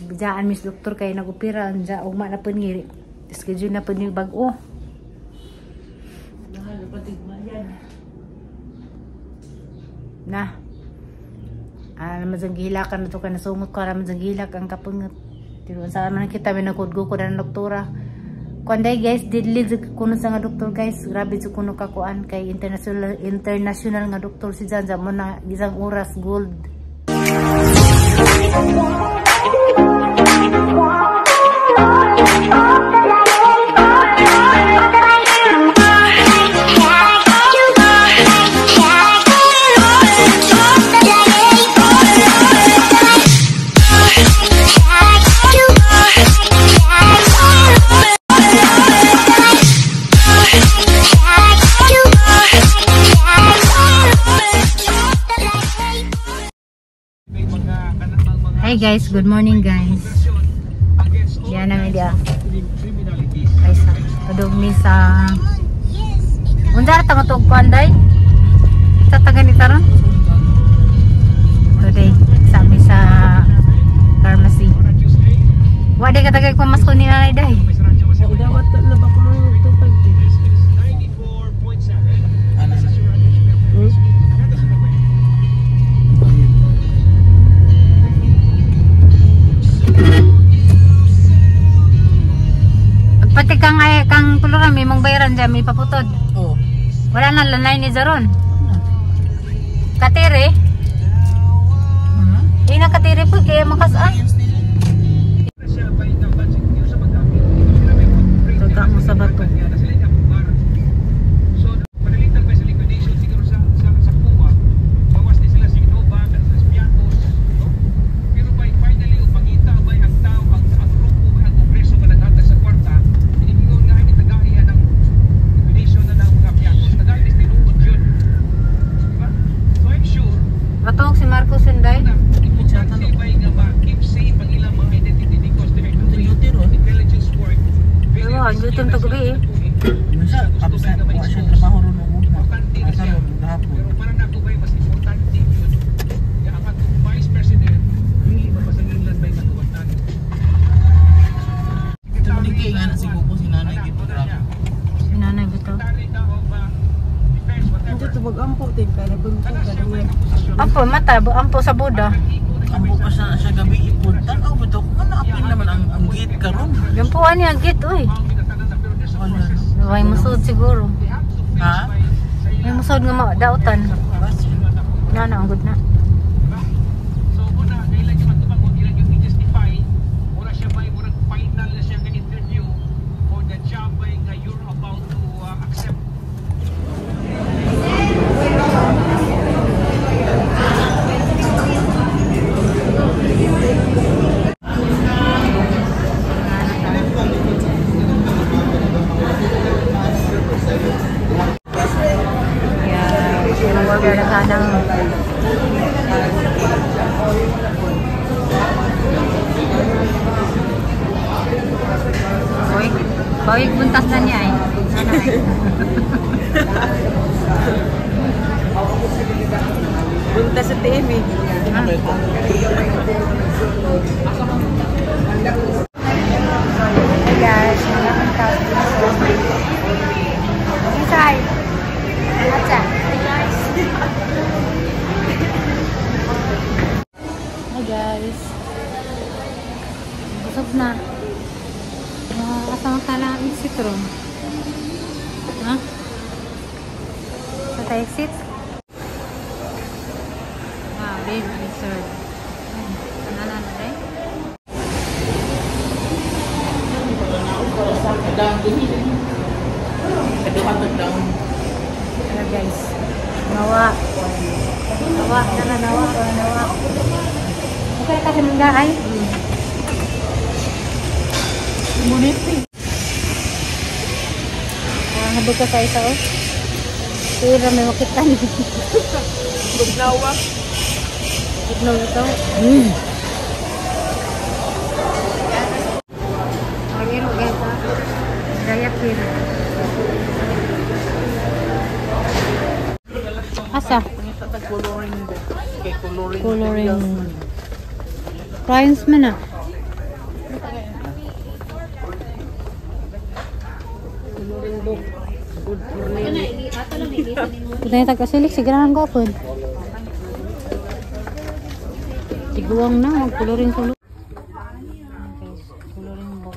bijaan mis doktor kay nagupira anja ugma na pud ngiri. Schedule na pud ni bag-o. Na. Naman gihilakan na to ka nasumot ko naman gihilak ang kapungot. Pero sa man kita may nagkudgo ko na ng doktora. Kuanday guys, didli kuno sa nga doktor guys. Grabe sa kuno kakuan kay international nga doktor si Janja mo na gisang oras gold. Hi guys, good morning guys. Yan na media. Ay sa padugmi sa unsa ta matug kuanday? Sa taga ni taron. Today sa mi sa pharmacy. Wa di ka tagay ko mas ko ni nanay day. Dawat na ba ko nang tupad di. Pati kang tuluran may mong bayaran dyan, may paputod. Oo. Wala na lanay ni Zaron. Katiri? Na katiri po, kaya makasaan. Taga mo sa bato. Batong si Marcos Sunday. Pero ang gutom to gabi eh. Si nanay bito. Ampo mata, ampo sa Buda. Ampo pa siya gabi ipon. Tanaw ba ito? Kung naapin naman ang gate karon. Yung puwan niya git, uy. May musod siguro. Ha? May musod nga dautan. Na, ang good na. Bawig buntas na niya eh. Buntas sa TM eh. Hey guys, maraming tapos. Inside. Acha. Hey guys. Busog na. Asang tala ang citron. Ha? Sa tayo exit? Wow, baby dessert. Ano na rin? Ano guys? Nawa. Nawa. Nawa. Okay kasi mga ay? Ngunit eh. Habog ka sa isa oh. Pira may makitan. Bugnawa. Bugnaw ito. Ayun guys ha. Gaya pira. Asa? Coloring. Coloring. Primes man ah. food for Lily. Kita yung tagkasilik, sigurahan ko po. Tiguang na, coloring sulok. Guys, coloring book.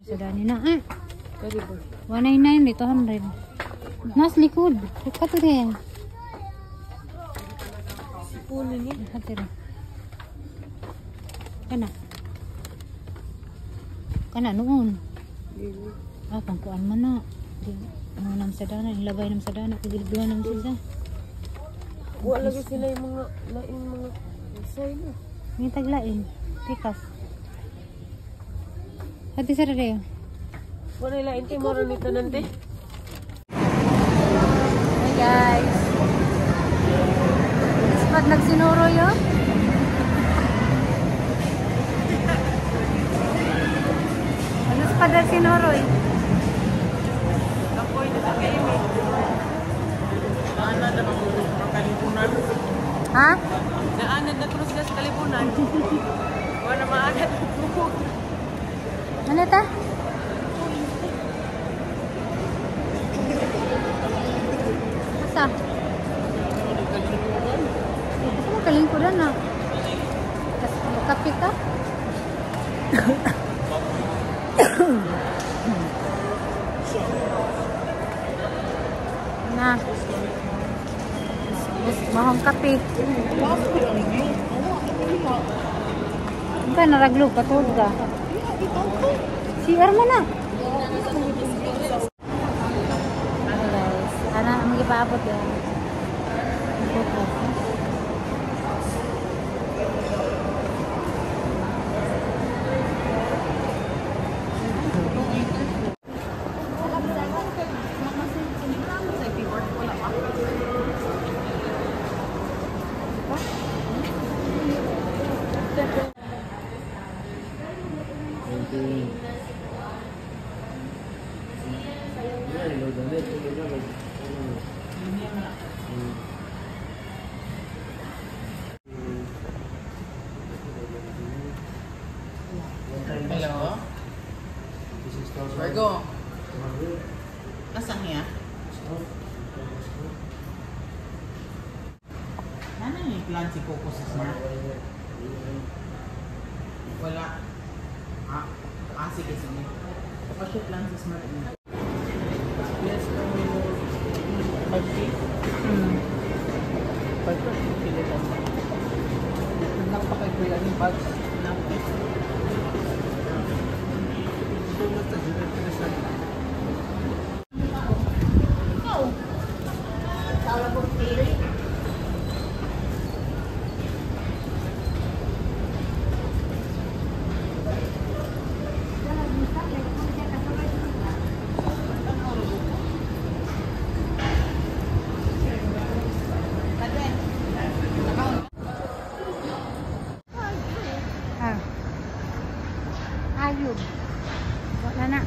Sadani na 199 dito 100. Nas likod. Kato din. Puno ni hatira. Kana noon. Pangkuan man na. Ano nang sadana, ilabay ng sadana, kagilduan ng sisa. Wala lagi sila yung mga lain mga design na. May taglain. Pikas. Hati sa rere. Wala lain tayo maro nito nante. Hey guys. Ispat nagsinuro yun. Ispat nagsinuro yun. Ako ito sa kayo eh. Naanan na mga kalipunan. Ha? Naanan na terus sa kalipunan. Wala maanan. Ano ta? Asa? Asa mo kalingkuran na? Kapit ka? Na. Mahong kape. Ka naraglog katod ka. CR mo na. Guys, ana ang gipaabot yan. Hello? Virgo? Nasaan niya? Ano yung plan si Coco sa Smart? Wala. Sige, sige. Kapag siya plan sa Smart niya. Yes, pag-fee? Pag-fee, pili lang. Nagpakikuya yung bags. Ayun. Wala na.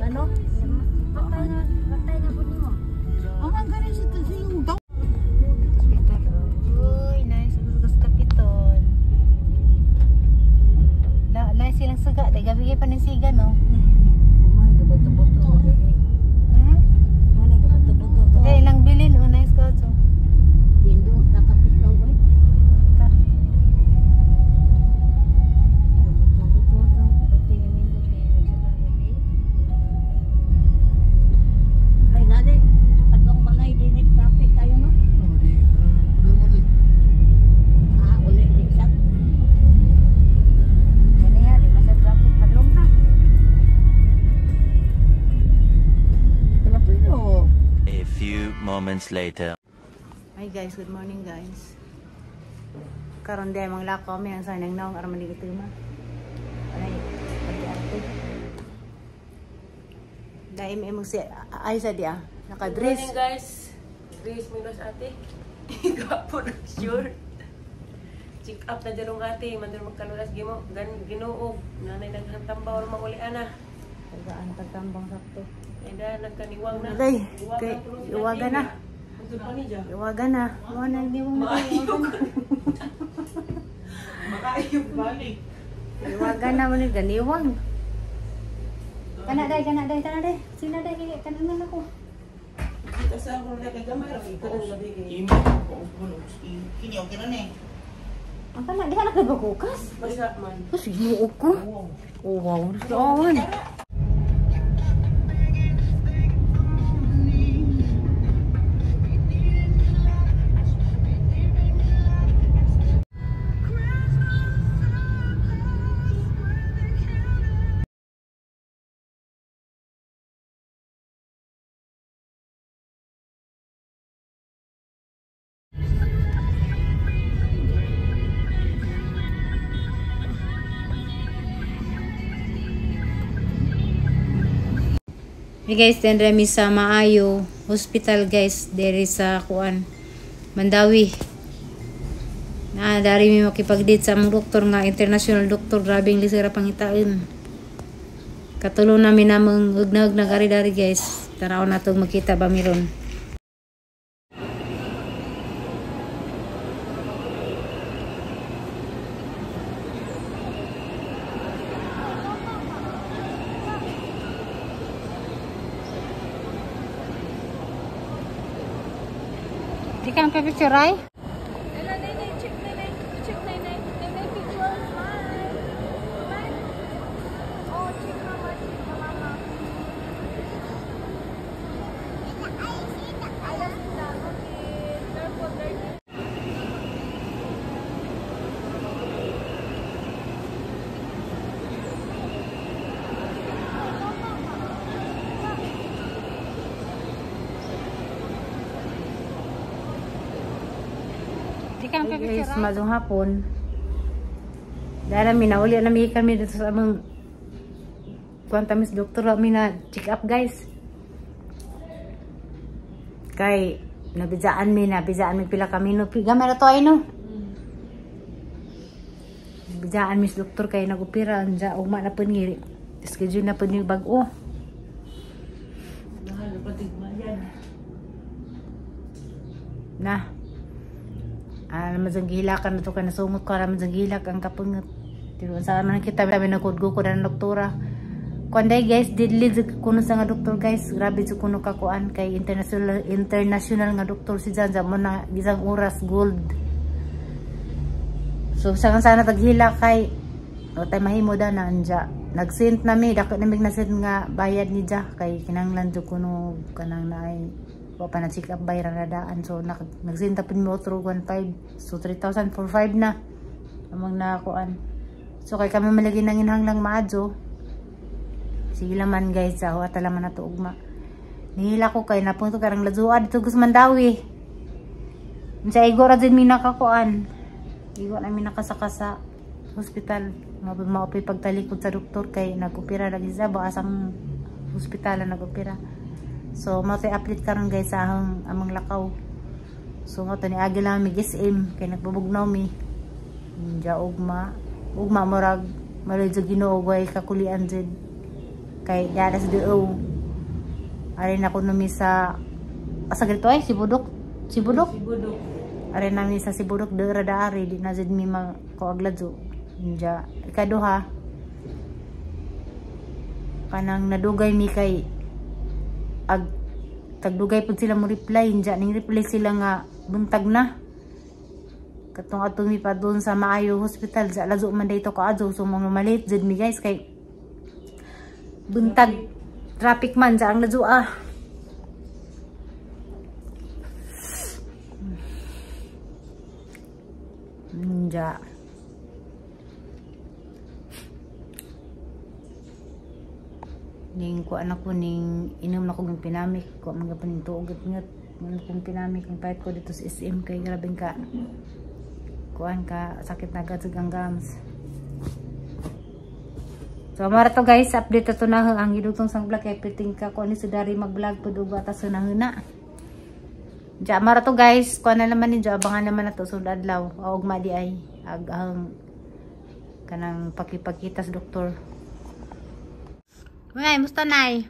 Ano? Patay na po niyo. Ang galing siya ito yung daw. Uy, nice. Gusto kapiton. Lai silang saga. Dahil gabi pa ng siga, no? Dahil ilang bilin. Oh, nice ka. So. Moments later. Hi guys, good morning guys. Karon day mang lakaw may ang sanang naong aram ni ituma. Ay, pag-arte. Dai may mo si ay sa dia. Naka-dress. Good morning guys. Dress mo na sa ate. Gapo na sure. check up na jarong ate, mandir magkalulas Ginoo. Nanay naghantambaw or mauli ana. Tagaan pagtambang sakto. Eda nagkaniwang na. Day, iwagan na. Ito pa ni Diya. Iwagan na. Mga nagdiwang na kayo. Makayog balik. Iwagan na mo ni ganiwang. Kana day. Sina day, kanan ako. Kita sa ako na kagamay ra ito ang labi kay. Imo ko kuno. Kini okay na ni. Ang kana di ka nagbabukas. Basta man. Kasi mo ko. Oh wow, saan? Hey guys, then remi sa Maayo Hospital guys, dere sa kuan Mandawi. Dari mi makipagdate sa among doktor nga international doktor, grabe ang lisira pangitain. Katulo namin namang ugnag na dari guys. Tanaw na itong makita ba miron. Di ka magpa-picture ay? Guys, mazong hapon. Dahil minauli na kami dito sa among kuantamis doktor kami na check up guys. Kay nabijaan mi pila kami no. Gamay na to ay no. Nabijaan mis doktor kay nagupira anja ugma na pud ngiri. Schedule na pud yung bag-o. Nah. Namang gihilakan na to ka nasumot ko naman gihilak ang kapungot. Tinuon sa man kita kami nagkudgo ko na doktora. Kuanday guys, didli kuno sa nga doktor guys. Grabe sa kuno ka kuan kay international nga doktor si Janza mo na isang oras gold. So sana taghila kay o tay mahimo da na anja. Nag-send nami dako nami na-send nga bayad ni Ja kay kinahanglan jud kuno kanang naay wa pa na check up bayran na daan. So nagsinta pud mo through 1.5, so 3,000 for 5 na among nakuan. So kay kami malagi nang inhanglang maadyo, sige laman guys, ako at alaman na to ugma nihila ko kay napunto karang ladzuad dito sa Mandawi sa igo ra din mi nakakuan, igo na mi nakasaka sa hospital maupi pagtalikod sa doktor kay nagupira lagi sa baasang hospital na nagupira. So mo tay update karon guys sa among lakaw. So mo tani agi lang mi SM kay nagbubugnaw mi. Inja ugma murag malay Ginoo way kakulian jud. Kay dadas do. Ari na ko nami sa asa grito ay Sibudok. Ari na mi sa Sibudok de rada ari di na jud mi makoagladyo. Inja ikaduha kanang nadugay mi kay tagdugay pud sila mo reply inja ning reply sila nga buntag na katong atong mi pa doon sa Maayo Hospital sa lazo man dayto kaadto. So mga malit jud mi guys kay buntag traffic man sa ang lazo inja ning kuan ako ning inom na ko ng pinamik ko mga paning tuog ngat man kong pinamik ang pait ko dito sa SM kay grabe ka kuan ka sakit na agad sa gams. So mara to guys, update to na ang gidugtong sang vlog kay piting ka ko ni sudari mag-vlog pud og ata sa nahuna. Ja mara to guys, kuan na naman ni abangan naman na to sud adlaw og madi ay ang kanang pakipagkita sa doktor. Nay, musta nay?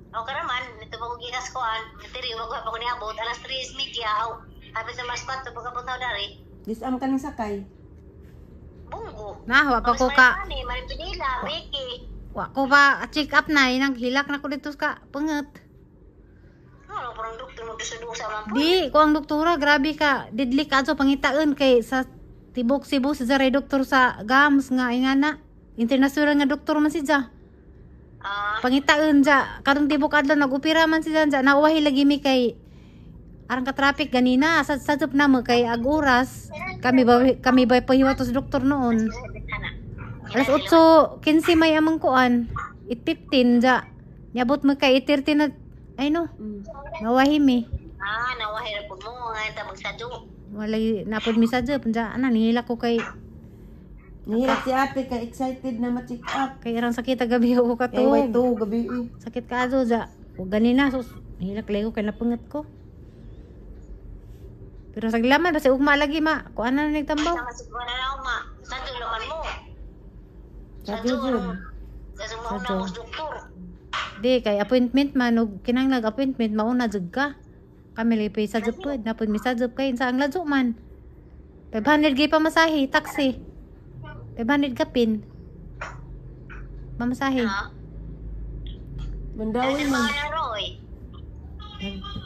Okay naman, ito ba kong gikas ko natiri, wag pa ko niabot, alas 3:30, habi sa mas 4, pagkapunta dari. Disam ka ng sakay. Bunggo. Wa pa ko ka. Maripinila, Ricky. Wa ko ba check up na naghilak na ko dito ka pangat. Ano, parang doktor mo dusa-dusa man po. Di, ko ang doktora, grabe ka. Didli ka ato pangitaan kay sa Tibok Cebu si Zaray doktor sa GAMS nga ingana. International nga doktor man si Ja. Pangitaan ja, karong tibok adlaw nag-opera man si Ja. Nauwahi lagi mi kay arang ka traffic ganina sa sadop na mo kay ag oras. Kami ba pahiwato sa doktor noon. Alas 8:15 may amang kuan. 8:15 ja. Niabot mo kay 8:30 na ay no. Nawahi mi. Nawahi ra pud mo nga ta magsadyo. Walay napod mi sadyo panja ana nihila ko kay Nihilak si ate ka excited na ma-check up. kay arang sakit gabi ko ka Ewa to. ito, gabi Sakit ka ato ja. O ganina sus nihilak lego kay napangat ko. Pero sa glaman basta ugma lagi ma. Kuan na nagtambaw. Sama siguro na lang ma. Sadyo naman mo. Sabi dyan. Kasi mauna mo sa doktor. Di kay appointment man ug kinang nag-appointment mauna jud ka. Kami lipay sa jud pod napod mi sa jud kay sa ang ladso man. 500 gay pa masahe taxi. 500 kapin. Mamasahe. Mandawin man.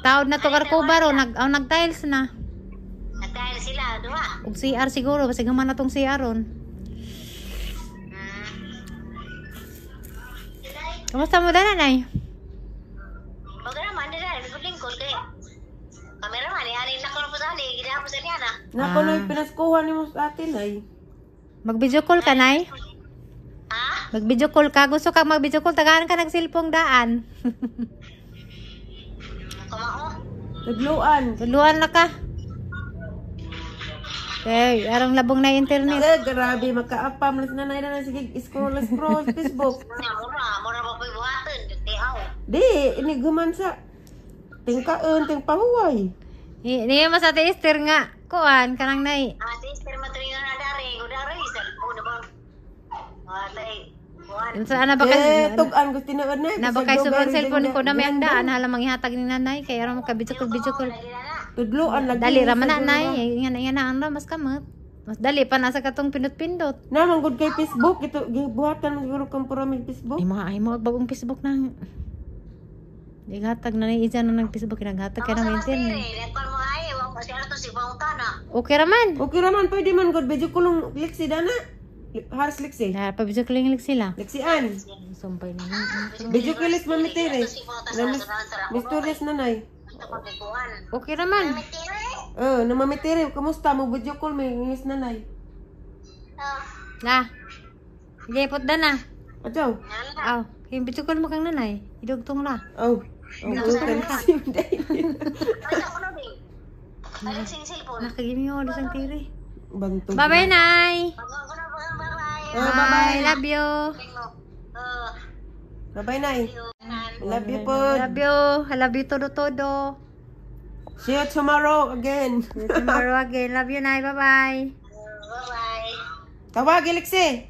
Taod na to Karkobaro nag-tiles na. Nagdahil sila, duha. Ug CR siguro kasi gaman na tong CR ron. Kamusta mo dana nay? Huwag naman, nila, lingkod kay kameraman, ani na ko na po sa ani, ginawa po sa niya na. Nako na pinaskuhan ni mo sa atin ay. Mag-video call ka nay? Ha? Mag-video call ka? Gusto kang mag-video call? Tagahan ka ng cellphone daan. Kumao? Tagluan. Tuluan na ka. Okay, arang labong na internet. Grabe, makaapam. Las nanay na sige, scroll Facebook. Mura pa po buhaton, tiaw. Di, ini guman sa tingkaon, tingpahuway. Ni mas ate Esther nga. Kuan, kanang nay. Sister matrino na dari, gudari, sa po na ba? Tay, buwan. Sa ana ba kay Tugan, gusto tinood na. na ba kay sobrang cellphone ko na may ang daan hala manghihatag ni nanay kay aron maka-video call. Tudluan lagi. Dali ra man na nay, nga na ang mas kamot. Mas dali pa nasa katong pindot-pindot. Naman good kay Facebook, ito gibuhatan mo siguro kang promise Facebook. Ay mo bagong Facebook na. Digatag na ni Ijan nang Facebook kinaghatag ka na internet. Lekon mo ay, wag kasi ano to si Bangtana. Okay raman. Okay raman, pwede man good video kulong liksi dana. Haras liksi. Na pa video calling sila. Liksian. Sumpay na. Video kulis mamitere. Mistores nanay. Okay raman. Na mamitere, kamusta mo video call may ngis nanay. Na. Sige pot na. Ajaw. Aw, yung video call mo kang nanay. Idugtong la. Oh. Nakagimi ako sa tiri. Bantog. Bye-bye, Nay. Bye-bye. Bye. Love you. Bye-bye, Nay. Love you po. Love you. I love you todo. See you tomorrow again. See you tomorrow again. Love you, Nay. Bye-bye. Bye-bye. Tawag, Liksi.